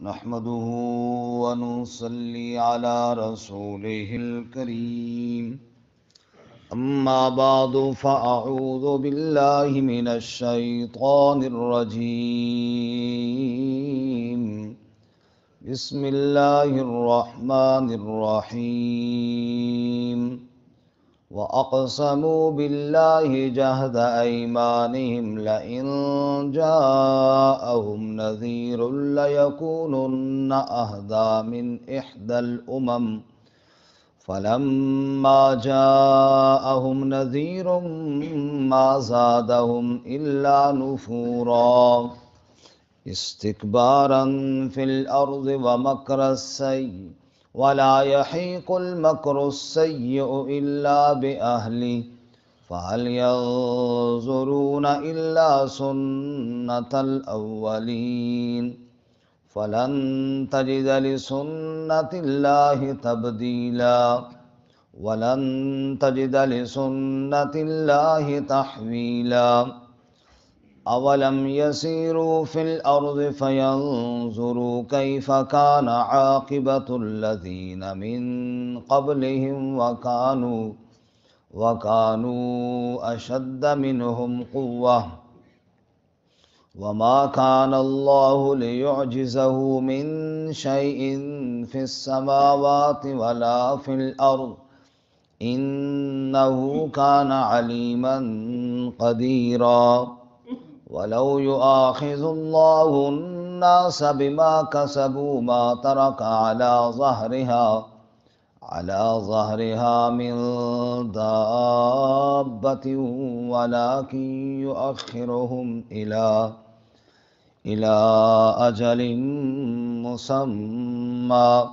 نحمده ونصلي على رسوله الكريم أما بعد فأعوذ بالله من الشيطان الرجيم بسم الله الرحمن الرحيم وأقسموا بالله جهد أيمانهم لئن جاءهم نذير ليكونن أهدى من إحدى الأمم فلما جاءهم نذير ما زادهم إلا نفورا استكبارا في الأرض ومكر السيء ولا يحيق المكر السيء إلا بأهله فهل ينظرون إلا سنة الأولين فلن تجد لسنة الله تبديلا ولن تجد لسنة الله تحويلا أولم يسيروا في الأرض فينظروا كيف كان عاقبة الذين من قبلهم وكانوا أشد منهم قوة وما كان الله ليعجزه من شيء في السماوات ولا في الأرض إنه كان عليما قديرا ولو يؤاخذ الله الناس بما كسبوا ما ترك على ظهرها من دابة ولكن يؤخرهم إلى أجل مسمى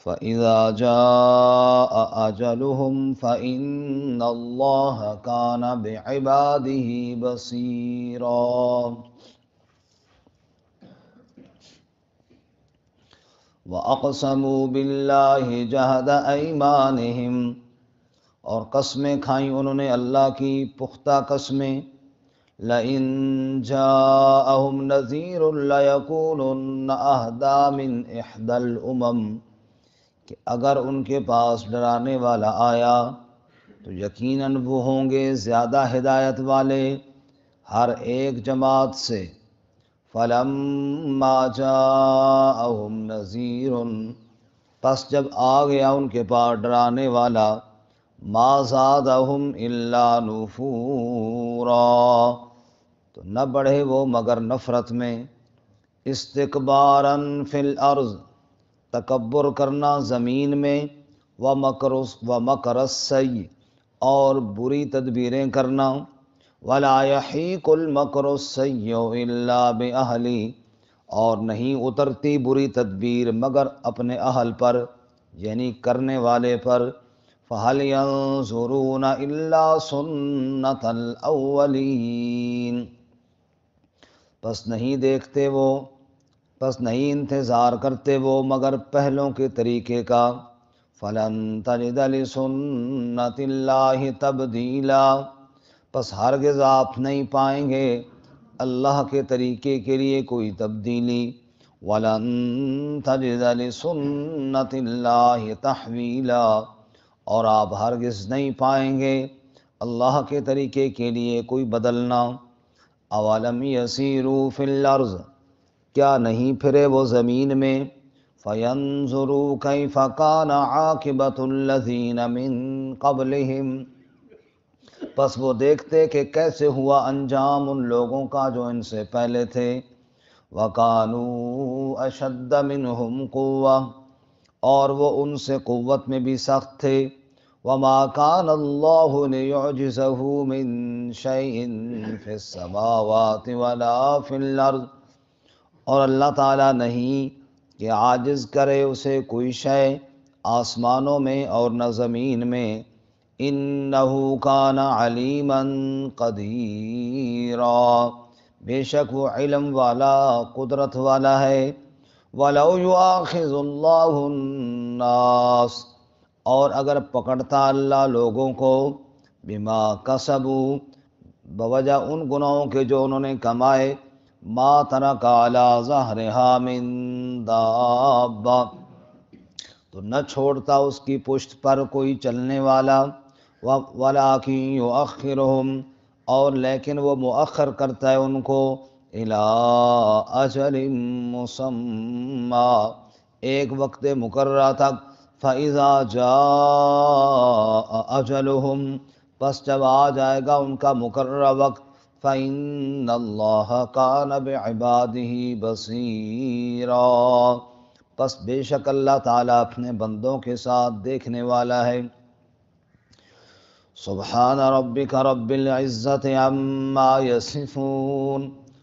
فإذا جاء أجلهم فإن الله كان بعباده بصيرا وَأَقْسَمُوا بِاللَّهِ جَهْدَ أَيْمَانِهِمْ اور قسمیں کھائیں انہوں نے اللہ کی پختہ قسمیں لَإِن جَاءَهُمْ نَذِيرٌ لَيَكُونُنَّ أَهْدَىٰ مِنْ إِحْدَى الْأُمَمِ کہ اگر ان کے پاس ڈرانے والا آیا تو یقیناً وہ ہوں گے زیادہ ہدایت والے ہر ایک جماعت سے فَلَمَّا جَاءَهُمْ نَذِيرٌ پس جب آ گیا ان کے پاس ڈرانے والا مَا زَادَهُمْ إِلَّا نُفُورًا تو نہ بڑھے وہ مگر نفرت میں استکباراً فی الارض تکبر کرنا زمین میں ومکر السیء اور بری تدبیریں کرنا ولا یحیق المکر السیء الا باہلہ اور نہیں اترتی بری تدبیر مگر اپنے اہل پر یعنی کرنے والے پر فہل ینظرون الا سنت الاولین پس نہیں دیکھتے وہ پس نہیں انتظار کرتے وہ مگر پہلوں کے طریقے کا فلن تجد لسنت اللہ تبدیلا پس ہرگز آپ نہیں پائیں گے اللہ کے طریقے کے لیے کوئی تبدیلی ولن تجد لسنت اللہ تحویلا اور آپ ہرگز نہیں پائیں گے اللہ کے طریقے کے لیے کوئی بدلنا اولم یسیروا فی الارض کیا نہیں پھرے وہ زمین میں فینظروا کیف کان عاقبۃ الذین من قبلہم پس وہ دیکھتے کہ کیسے ہوا انجام ان لوگوں کا جو ان سے پہلے تھے وَكَانُوا أَشَدَّ مِنْهُمْ قُوَّةً اور وہ ان سے قوت میں بھی سخت تھے وَمَا كَانَ اللَّهُ لِيُعْجِزَهُ مِنْ شَيْءٍ فِي السَّمَاوَاتِ وَلَا فِي الْأَرْضِ اور اللہ تعالیٰ نہیں کہ عاجز کرے اسے کوئی شے آسمانوں میں اور نہ زمین میں انہ کان علیما قدیرا بے شک وہ علم والا قدرت والا ہے وَلَوْ يُؤَاخِذُ اللَّهُ النَّاسَ اور اگر پکڑتا اللہ لوگوں کو بما کسبوا بوجہ ان گناہوں کے جو انہوں نے کمائے ما ترک علی ظہرہا من دابہ، تو نہ چھوڑتا اس کی پشت پر کوئی چلنے والا، وَلَٰكِن يُؤَخِّرُهُمْ، اور لیکن وہ مؤخر کرتا ہے ان کو، إِلَىٰ أَجَلٍ مُّسَمًّى، ایک وقت مقررہ تک، فَإِذَا جَاءَ أَجَلُهُمْ، پس جب آ جائے گا ان کا مقررہ وقت، فَإِنَّ اللَّهَ كَانَ بِعِبَادِهِ بَصِيرًا، پس بے شک اللہ تعالیٰ اپنے بندوں کے ساتھ دیکھنے والا ہے۔ سبحان ربک رب العزت عما یصفون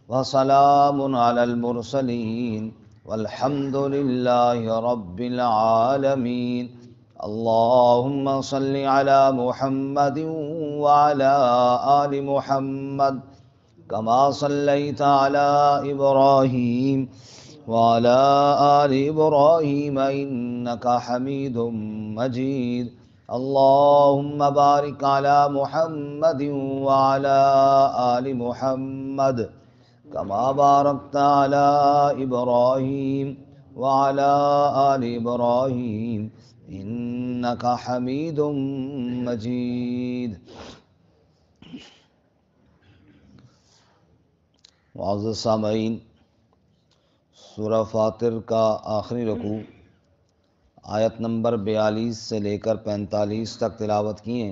وسلام علی المرسلین والحمد للہ رب العالمین۔ اللہم صل علی محمد وعلی آل محمد کما صلیت علی ابراہیم وعلی آل ابراہیم انک حمید مجید۔ اللہم بارک علی محمد وعلی آل محمد کما بارکت علی ابراہیم وعلی آل ابراہیم انک حمید مجید۔ معزز سامعین، سورہ فاطر کا آخری رکوع آیت نمبر 42 سے لے کر 45 تک تلاوت کیے۔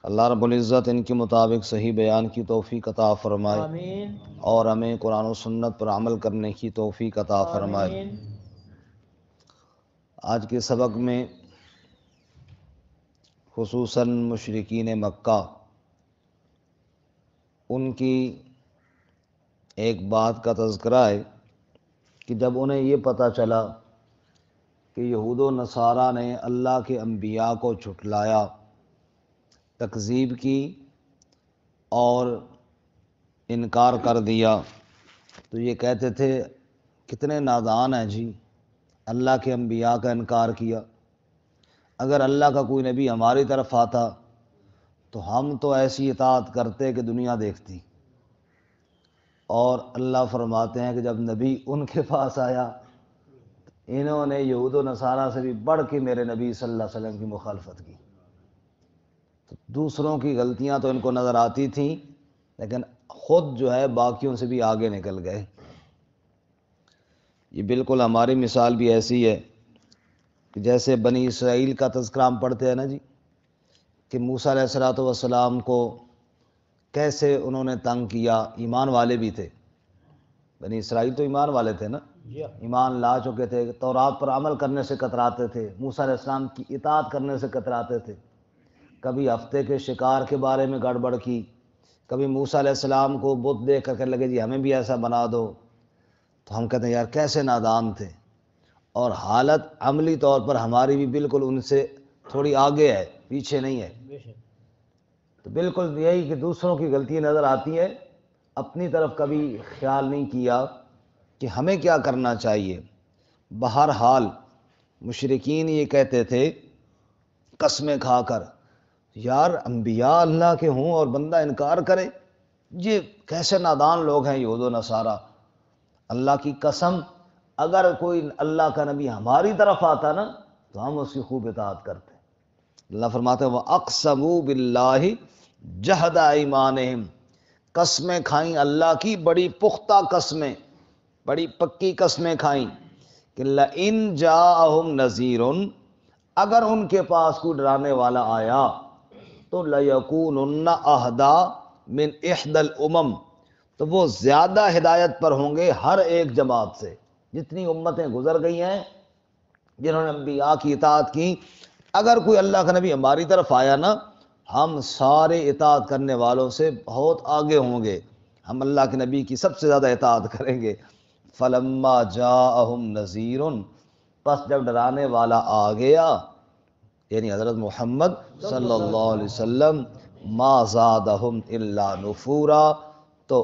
اللہ رب العزت ان کے مطابق صحیح بیان کی توفیق عطا فرمائے، آمین، اور ہمیں قرآن و سنت پر عمل کرنے کی توفیق عطا فرمائے، آمین۔ آج کے سبق میں خصوصاً مشرکین مکہ، ان کی ایک بات کا تذکرہ ہے کہ جب انہیں یہ پتہ چلا کہ یہود و نصارہ نے اللہ کے انبیاء کو جھٹلایا، تکذیب کی اور انکار کر دیا، تو یہ کہتے تھے کتنے نادان ہیں جی، اللہ کے انبیاء کا انکار کیا۔ اگر اللہ کا کوئی نبی ہماری طرف آتا تو ہم تو ایسی اطاعت کرتے کہ دنیا دیکھتی۔ اور اللہ فرماتے ہیں کہ جب نبی ان کے پاس آیا، انہوں نے یہود و نصارہ سے بھی بڑھ کے میرے نبی صلی اللہ علیہ وسلم کی مخالفت کی۔ تو دوسروں کی غلطیاں تو ان کو نظر آتی تھیں، لیکن خود جو ہے باقیوں سے بھی آگے نکل گئے۔ یہ بالکل ہماری مثال بھی ایسی ہے کہ جیسے بنی اسرائیل کا تذکرہ ہم پڑھتے ہیں نا جی، کہ موسیٰ علیہ السلام کو کیسے انہوں نے تنگ کیا۔ ایمان والے بھی تھے، بنی اسرائیل تو ایمان والے تھے نا، ایمان لا چکے تھے، تورات پر عمل کرنے سے کتراتے تھے، موسیٰ علیہ السلام کی اطاعت کرنے سے کتراتے تھے۔ کبھی ہفتے کے شکار کے بارے میں گڑبڑ کی، کبھی موسیٰ علیہ السلام کو بت دیکھ کر کہنے لگے جی ہمیں بھی ایسا بنا دو۔ تو ہم کہتے ہیں یار کیسے نادان تھے، اور حالت عملی طور پر ہماری بھی بالکل ان سے تھوڑی آگے ہے، پیچھے نہیں ہے۔ تو بالکل یہی کہ دوسروں کی غلطی نظر آتی ہے، اپنی طرف کبھی خیال نہیں کیا کہ ہمیں کیا کرنا چاہیے۔ بہرحال مشرکین یہ کہتے تھے قسمیں کھا کر، یار انبیاء اللہ کے ہوں اور بندہ انکار کرے، یہ کیسے نادان لوگ ہیں یہود و نصارہ۔ اللہ کی قسم، اگر کوئی اللہ کا نبی ہماری طرف آتا نا تو ہم اس کی خوب اطاعت کرتے۔ اللہ فرماتے ہیں وَأَقْسَمُوا بِاللَّهِ جَهْدَ أَيْمَانِهِمْ، قسمیں کھائیں اللہ کی، بڑی پختہ قسمیں، بڑی پکی قسمیں کھائیں کہ لَإِن جَاءَهُمْ نَذِيرٌ، اگر ان کے پاس کوئی ڈرانے والا آیا تو لَيَكُونُنَّ أَهْدَىٰ مِنْ إِحْدَى الْأُمَمِ، تو وہ زیادہ ہدایت پر ہوں گے ہر ایک جماعت سے۔ جتنی امتیں گزر گئی ہیں جنہوں نے انبیاء کی اطاعت کی، اگر کوئی اللہ کا نبی ہماری طرف آیا نا، ہم سارے اطاعت کرنے والوں سے بہت آگے ہوں گے، ہم اللہ کے نبی کی سب سے زیادہ اطاعت کریں گے۔ فَلَمَّا جَاءَهُمْ نَذِيرٌ، پس جب ڈرانے والا آ گیا، یعنی حضرت محمد صلی اللہ علیہ وسلم، ما زادہم الا نفورا، تو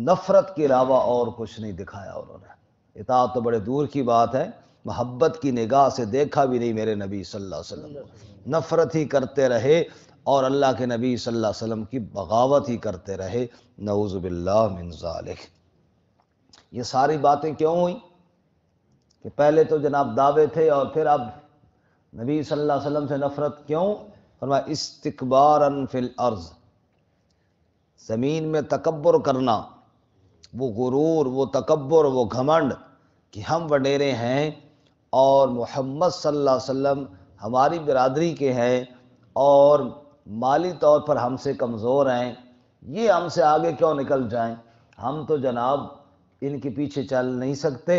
نفرت کے علاوہ اور کچھ نہیں دکھایا انہوں نے۔ اطاعت تو بڑے دور کی بات ہے، محبت کی نگاہ سے دیکھا بھی نہیں میرے نبی صلی اللہ علیہ وسلم کو، نفرت ہی کرتے رہے اور اللہ کے نبی صلی اللہ علیہ وسلم کی بغاوت ہی کرتے رہے، نعوذ باللہ من ذالک۔ یہ ساری باتیں کیوں ہوئیں؟ کہ پہلے تو جناب دعوے تھے اور پھر اب نبی صلی اللہ علیہ وسلم سے نفرت کیوں؟ فرمایا استکباراً فی الارض، زمین میں تکبر کرنا، وہ غرور، وہ تکبر، وہ گھمنڈ کہ ہم وڈیرے ہیں اور محمد صلی اللہ علیہ وسلم ہماری برادری کے ہیں اور مالی طور پر ہم سے کمزور ہیں، یہ ہم سے آگے کیوں نکل جائیں؟ ہم تو جناب ان کے پیچھے چل نہیں سکتے،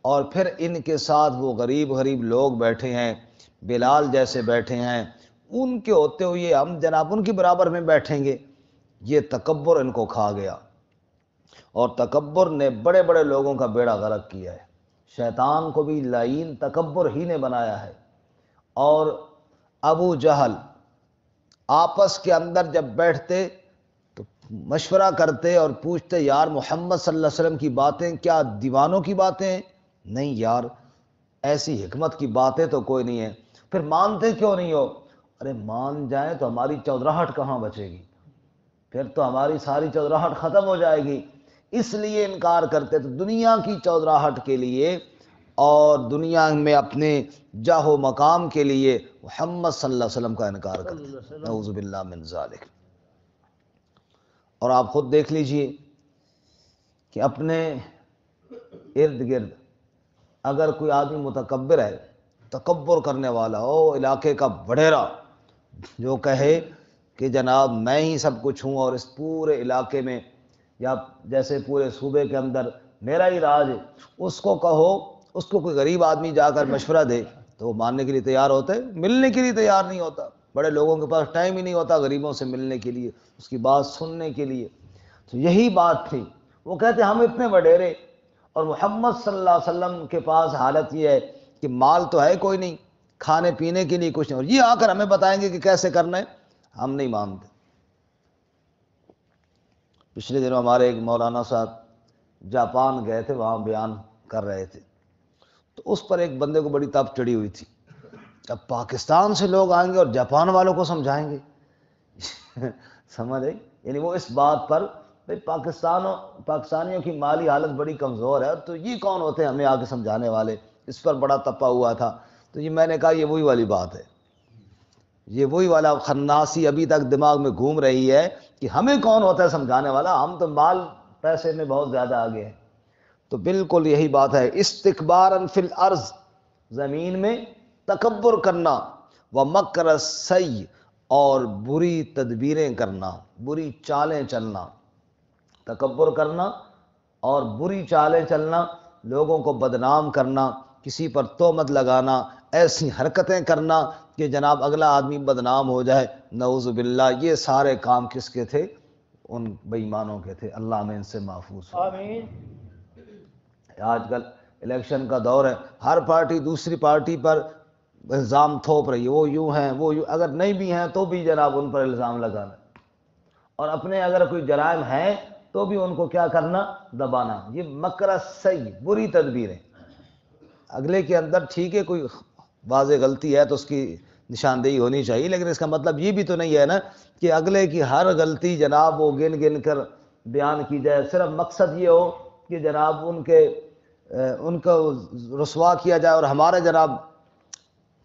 اور پھر ان کے ساتھ وہ غریب غریب لوگ بیٹھے ہیں، بلال جیسے بیٹھے ہیں، ان کے ہوتے ہوئے ہم جناب ان کے برابر میں بیٹھیں گے۔ یہ تکبر ان کو کھا گیا، اور تکبر نے بڑے بڑے لوگوں کا بیڑا غرق کیا ہے۔ شیطان کو بھی لعین تکبر ہی نے بنایا ہے۔ اور ابو جہل آپس کے اندر جب بیٹھتے تو مشورہ کرتے اور پوچھتے یار محمد صلی اللہ علیہ وسلم کی باتیں کیا دیوانوں کی باتیں ہیں؟ نہیں یار، ایسی حکمت کی باتیں تو کوئی نہیں ہے۔ پھر مانتے کیوں نہیں ہو؟ ارے مان جائیں تو ہماری چودراہٹ کہاں بچے گی، پھر تو ہماری ساری چودراہٹ ختم ہو جائے گی، اس لیے انکار کرتے۔ تو دنیا کی چودراہٹ کے لیے اور دنیا میں اپنے جاہ و مقام کے لیے محمد صلی اللہ علیہ وسلم کا انکار کرتے، نعوذ باللہ من ذالک۔ اور آپ خود دیکھ لیجئے کہ اپنے ارد گرد اگر کوئی آدمی متکبر ہے، تکبر کرنے والا ہو، علاقے کا وڈیرا، جو کہے کہ جناب میں ہی سب کچھ ہوں اور اس پورے علاقے میں یا جیسے پورے صوبے کے اندر میرا ہی راج ہے، اس کو کہو، اس کو کوئی غریب آدمی جا کر مشورہ دے تو وہ ماننے کے لیے تیار ہوتا ہے، ملنے کے لیے تیار نہیں ہوتا۔ بڑے لوگوں کے پاس ٹائم ہی نہیں ہوتا غریبوں سے ملنے کے لیے، اس کی بات سننے کے لیے۔ تو یہی بات تھی، وہ کہتے ہم اتنے وڈیرے، اور محمد صلی اللہ علیہ وسلم کے پاس حالت یہ ہے کہ مال تو ہے کوئی نہیں، کھانے پینے کے لیے کچھ نہیں، اور یہ آ کر ہمیں بتائیں گے کہ کیسے کرنا ہے، ہم نہیں مانتے۔ پچھلے دنوں ہمارے ایک مولانا صاحب جاپان گئے تھے، وہاں بیان کر رہے تھے، تو اس پر ایک بندے کو بڑی تپ چڑھی ہوئی تھی، اب پاکستان سے لوگ آئیں گے اور جاپان والوں کو سمجھائیں گے، سمجھ آئی؟ یعنی وہ اس بات پر بھئی پاکستانیوں کی مالی حالت بڑی کمزور ہے، تو یہ کون ہوتے ہیں ہمیں آگے سمجھانے والے، اس پر بڑا تپا ہوا تھا۔ تو یہ میں نے کہا یہ وہی والی بات ہے، یہ وہی والا خناسی ابھی تک دماغ میں گھوم رہی ہے کہ ہمیں کون ہوتا ہے سمجھانے والا، ہم تو مال پیسے میں بہت زیادہ آگے ہیں۔ تو بالکل یہی بات ہے، استکباراً فی الارض، زمین میں تکبر کرنا، ومکر السیء، اور بری تدبیریں کرنا، بری چالیں چلنا، تکبر کرنا اور بری چالیں چلنا، لوگوں کو بدنام کرنا، کسی پر تہمت لگانا، ایسی حرکتیں کرنا کہ جناب اگلا آدمی بدنام ہو جائے، نعوذ باللہ۔ یہ سارے کام کس کے تھے؟ ان بے ایمانوں کے تھے، اللہ ہمیں ان سے محفوظ ہو۔ آمین۔ آج کل الیکشن کا دور ہے، ہر پارٹی دوسری پارٹی پر الزام تھوپ رہی ہے، وہ یوں ہیں، وہ یوں، اگر نہیں بھی ہیں تو بھی جناب ان پر الزام لگانا، اور اپنے اگر کوئی جرائم ہیں تو بھی ان کو کیا کرنا؟ دبانا۔ یہ مکر السیء، بری تدبیریں۔ اگلے کے اندر ٹھیک ہے کوئی واضح غلطی ہے تو اس کی نشاندہی ہونی چاہیے، لیکن اس کا مطلب یہ بھی تو نہیں ہے نا کہ اگلے کی ہر غلطی جناب وہ گن گن کر بیان کی جائے، صرف مقصد یہ ہو کہ جناب ان کو رسوا کیا جائے اور ہمارے جناب،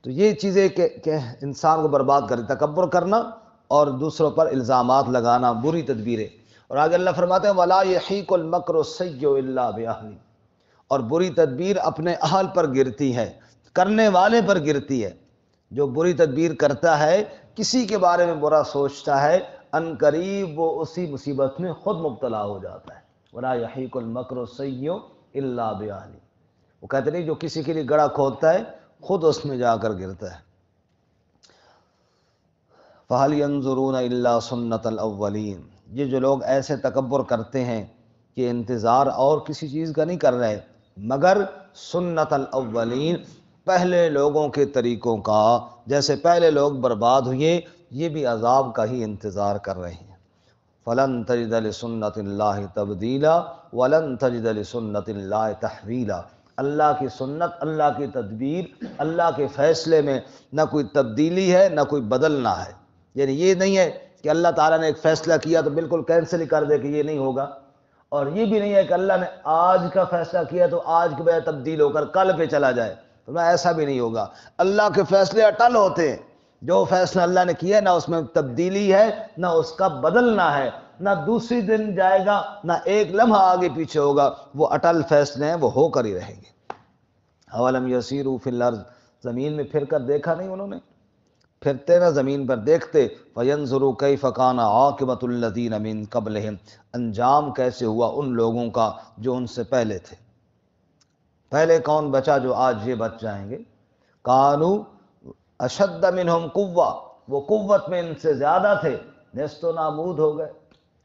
تو یہ چیزیں کہ انسان کو برباد کرے، تکبر کرنا اور دوسروں پر الزامات لگانا، بری تدبیریں۔ اور آگے اللہ فرماتے ہیں وَلَا يَحِيقُ الْمَكْرُ السَّيِّئُ إِلَّا بِأَهْلِهِ، اور بری تدبیر اپنے اہل پر گرتی ہے، کرنے والے پر گرتی ہے۔ جو بری تدبیر کرتا ہے، کسی کے بارے میں برا سوچتا ہے، ان قریب وہ اسی مصیبت میں خود مبتلا ہو جاتا ہے۔ وَلَا يَحِيقُ الْمَكْرُ السَّيِّئُ إِلَّا بِأَهْلِهِ، وہ کہتے نہیں جو کسی کے لیے گڑھا کھودتا ہے خود اس میں جا کر گرتا ہے۔ فَهَلْ يَنظُرُونَ إِلَّا سُنَّةَ الْأَوَّلِينَ، یہ جو لوگ ایسے تکبر کرتے ہیں کہ انتظار اور کسی چیز کا نہیں کر رہے مگر سنت الاولین، پہلے لوگوں کے طریقوں کا، جیسے پہلے لوگ برباد ہوئے یہ بھی عذاب کا ہی انتظار کر رہے ہیں۔ فَلَن تَجِدَ لِسُنَّةِ اللَّهِ تَبْدِيلًا وَلَن تَجِدَ لِسُنَّةِ اللَّهِ تَحْوِيلًا، اللہ کی سنت، اللہ کی تدبیر، اللہ کے فیصلے میں نہ کوئی تبدیلی ہے نہ کوئی بدلنا ہے۔ یعنی یہ نہیں ہے کہ اللہ تعالیٰ نے ایک فیصلہ کیا تو بالکل کینسل ہی کر دے کہ یہ نہیں ہوگا، اور یہ بھی نہیں ہے کہ اللہ نے آج کا فیصلہ کیا تو آج کے بجائے تبدیل ہو کر کل پہ چلا جائے، تو ایسا بھی نہیں ہوگا۔ اللہ کے فیصلے اٹل ہوتے ہیں، جو فیصلہ اللہ نے کیا نہ اس میں تبدیلی ہے نہ اس کا بدلنا ہے، نہ دوسری دن جائے گا نہ ایک لمحہ آگے پیچھے ہوگا، وہ اٹل فیصلے ہیں، وہ ہو کر ہی رہیں گے۔ اولم یسیروا فی الارض، زمین میں پھر کر دیکھا نہیں انہوں نے؟ پھرتے نا زمین پر دیکھتے، فینظروا کیف کان عاقبۃ الذین من قبلہم، انجام کیسے ہوا ان لوگوں کا جو ان سے پہلے تھے۔ پہلے کون بچا جو آج یہ بچ جائیں گے؟ کانوا اشد منہم قوہ، وہ قوت میں ان سے زیادہ تھے، نیست و نابود ہو گئے،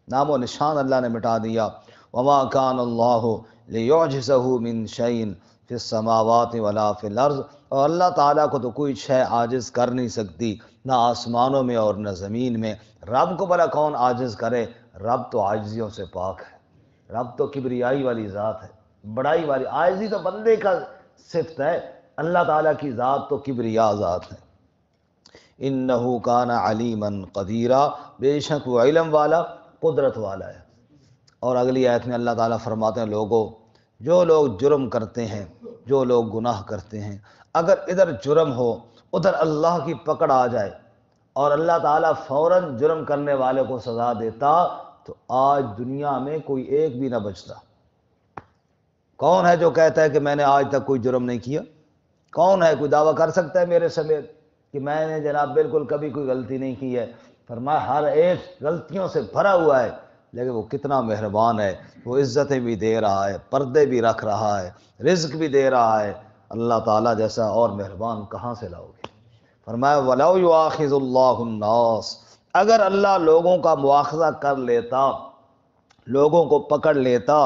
نام و نشان اللہ نے مٹا دیا۔ وما کان اللہ لیعجزہ من شیء فی السماوات ولا فی الارض، اور اللہ تعالیٰ کو تو کوئی شے عاجز کر نہیں سکتی، نہ آسمانوں میں اور نہ زمین میں۔ رب کو بھلا کون عاجز کرے؟ رب تو عاجزیوں سے پاک ہے، رب تو کبریائی والی ذات ہے، بڑائی والی، عاجزی تو بندے کا صفت ہے، اللہ تعالیٰ کی ذات تو کبریا ذات ہے۔ انہ کان علیما قدیرا، بے شک وہ علم والا قدرت والا ہے۔ اور اگلی آیت میں اللہ تعالیٰ فرماتے ہیں لوگوں، جو لوگ جرم کرتے ہیں، جو لوگ گناہ کرتے ہیں، اگر ادھر جرم ہو ادھر اللہ کی پکڑ آ جائے اور اللہ تعالیٰ فوراً جرم کرنے والے کو سزا دیتا تو آج دنیا میں کوئی ایک بھی نہ بچتا۔ کون ہے جو کہتا ہے کہ میں نے آج تک کوئی جرم نہیں کیا؟ کون ہے کوئی دعویٰ کر سکتا ہے میرے سمیت کہ میں نے جناب بالکل کبھی کوئی غلطی نہیں کی ہے؟ فرمایا ہر ایک غلطیوں سے بھرا ہوا ہے، لیکن وہ کتنا مہربان ہے، وہ عزتیں بھی دے رہا ہے، پردے بھی رکھ رہا ہے، رزق بھی دے رہا ہے۔ اللہ تعالیٰ جیسا اور مہربان کہاں سے لاؤ گے؟ فرمایا وَلَوْ يُؤَاخِذُ اللَّهُ النَّاسَ، اگر اللہ لوگوں کا مواخذہ کر لیتا، لوگوں کو پکڑ لیتا،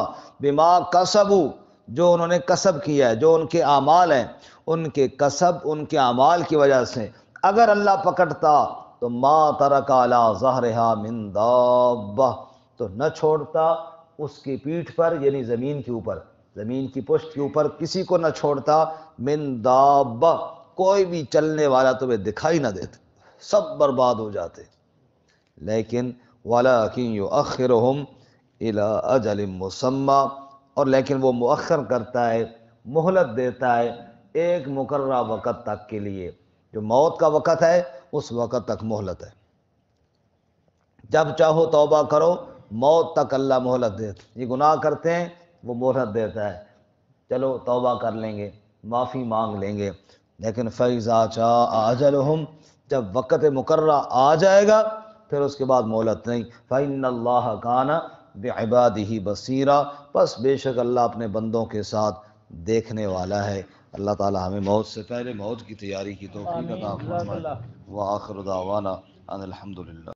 بما کسبوا، جو انہوں نے کسب کیا ہے، جو ان کے اعمال ہیں، ان کے کسب، ان کے اعمال کی وجہ سے اگر اللہ پکڑتا تو ما ترک علی ظہرہا من دابہ، تو نہ چھوڑتا اس کی پیٹھ پر، یعنی زمین کے اوپر، زمین کی پشت کے اوپر کسی کو نہ چھوڑتا، من دابہ، کوئی بھی چلنے والا تمہیں دکھائی نہ دیتا، سب برباد ہو جاتے۔ لیکن وَلَٰكِن يُؤَخِّرُهُمْ إِلَىٰ أَجَلٍ مُّسَمًّى، اور لیکن وہ مؤخر کرتا ہے، مہلت دیتا ہے ایک مقررہ وقت تک کے لیے، جو موت کا وقت ہے اس وقت تک مہلت ہے، جب چاہو توبہ کرو، موت تک اللہ مہلت دیتا۔ یہ گناہ کرتے ہیں وہ مہلت دیتا ہے، چلو توبہ کر لیں گے، معافی مانگ لیں گے، لیکن فَإِذَا جَاءَ أَجَلُهُمْ، جب وقت مقررہ آ جائے گا پھر اس کے بعد مہلت نہیں۔ فَإِنَّ اللَّهَ كَانَ بِعِبَادِهِ بَصِيرًا، بس بے شک اللہ اپنے بندوں کے ساتھ دیکھنے والا ہے۔ اللہ تعالی ہمیں موت سے پہلے موت کی تیاری کی توفیق عطا فرمائے۔ وآخر دعوانا ان الحمدللہ۔